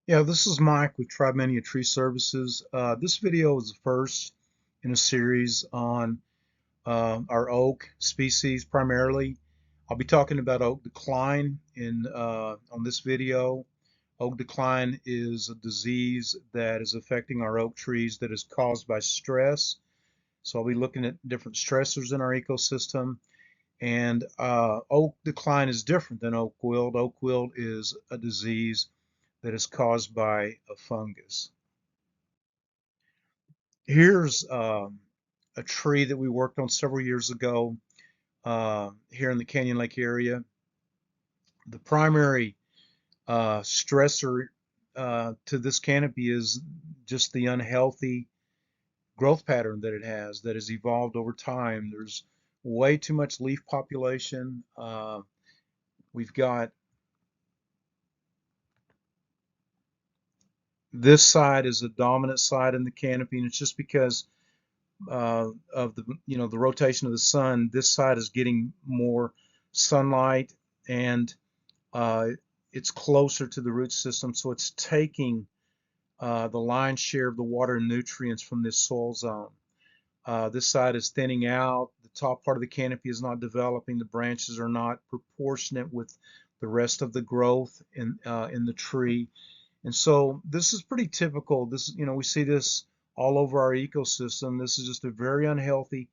Yeah, this is Mike with Tribemania Tree Services. This video is the first in a series on our oak species primarily. I'll be talking about oak decline on this video. Oak decline is a disease that is affecting our oak trees that is caused by stress. So I'll be looking at different stressors in our ecosystem. And oak decline is different than oak wilt. Oak wilt is a disease that is caused by a fungus. Here's a tree that we worked on several years ago here in the Canyon Lake area. The primary stressor to this canopy is just the unhealthy growth pattern that it has evolved over time. There's way too much leaf population. We've got this side is a dominant side in the canopy, and it's just because of the rotation of the sun. This side is getting more sunlight, and uh, it's closer to the root system, so it's taking the lion's share of the water and nutrients from this soil zone. This side is thinning out. The top part of the canopy is not developing. The branches are not proportionate with the rest of the growth in the tree. And so this is pretty typical. We see this all over our ecosystem. This is just a very unhealthy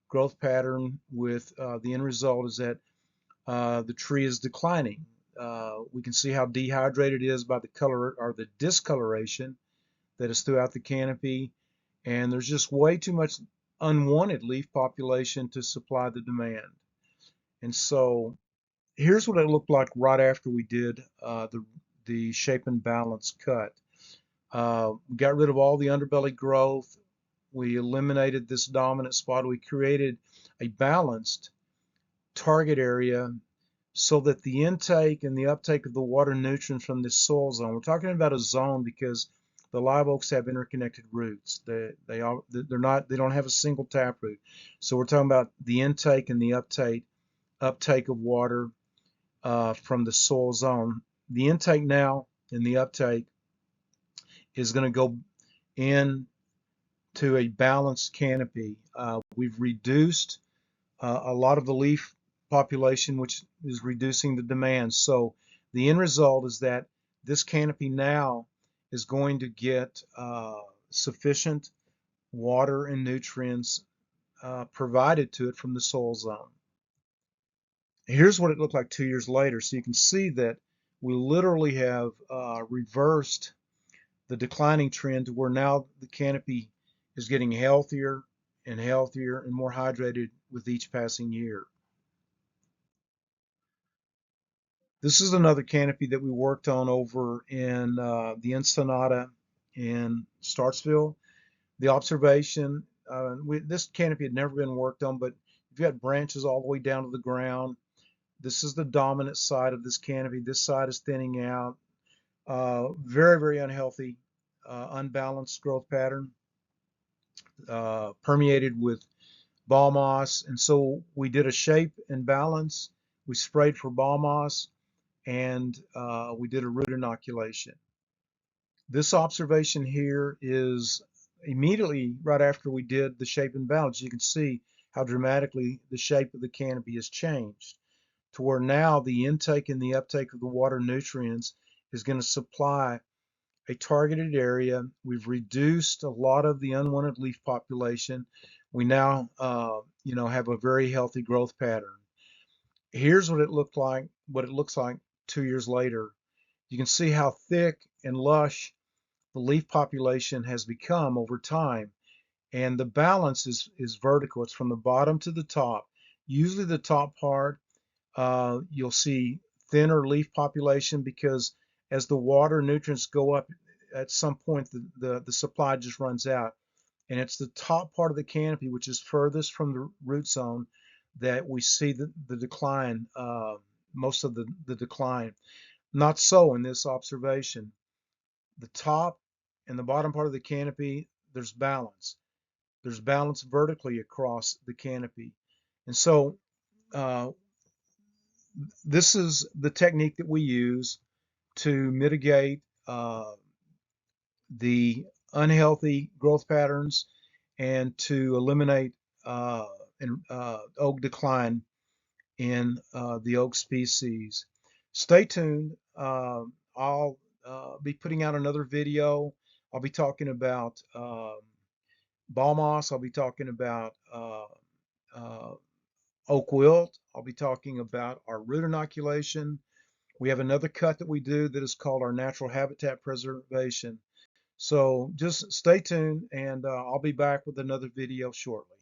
growth pattern with the end result is that the tree is declining. We can see how dehydrated it is by the color or the discoloration that is throughout the canopy. And there's just way too much unwanted leaf population to supply the demand. And so here's what it looked like right after we did the shape and balance cut. We got rid of all the underbelly growth. We eliminated this dominant spot. We created a balanced target area so that the intake and the uptake of the water nutrients from this soil zone, we're talking about a zone because the live oaks have interconnected roots. They don't have a single taproot. So we're talking about the intake and the uptake of water from the soil zone. The intake now and the uptake is going to go in to a balanced canopy. We've reduced a lot of the leaf population, which is reducing the demand. So the end result is that this canopy now is going to get sufficient water and nutrients provided to it from the soil zone. Here's what it looked like 2 years later. So you can see that we literally have reversed the declining trend to where now the canopy is getting healthier and healthier and more hydrated with each passing year. This is another canopy that we worked on over in the Ensenada in Starksville. The observation, this canopy had never been worked on, but you've got branches all the way down to the ground. This is the dominant side of this canopy. This side is thinning out. Very, very unhealthy, unbalanced growth pattern, permeated with ball moss. And so we did a shape and balance. We sprayed for ball moss, and we did a root inoculation. This observation here is immediately right after we did the shape and balance. You can see how dramatically the shape of the canopy has changed to where now the intake and the uptake of the water nutrients is going to supply a targeted area. We've reduced a lot of the unwanted leaf population. We now, have a very healthy growth pattern. Here's what it looks like 2 years later. You can see how thick and lush the leaf population has become over time. And the balance is vertical. It's from the bottom to the top. Usually the top part, you'll see thinner leaf population because as the water nutrients go up, at some point the supply just runs out. And it's the top part of the canopy, which is furthest from the root zone, that we see the decline, most of the decline. Not so in this observation. The top and the bottom part of the canopy, there's balance. There's balance vertically across the canopy. And so uh, this is the technique that we use to mitigate the unhealthy growth patterns and to eliminate oak decline in the oak species. Stay tuned. I'll be putting out another video. I'll be talking about ball moss. I'll be talking about uh, oak wilt. I'll be talking about our root inoculation. We have another cut that we do that is called our natural habitat preservation. So just stay tuned, and I'll be back with another video shortly.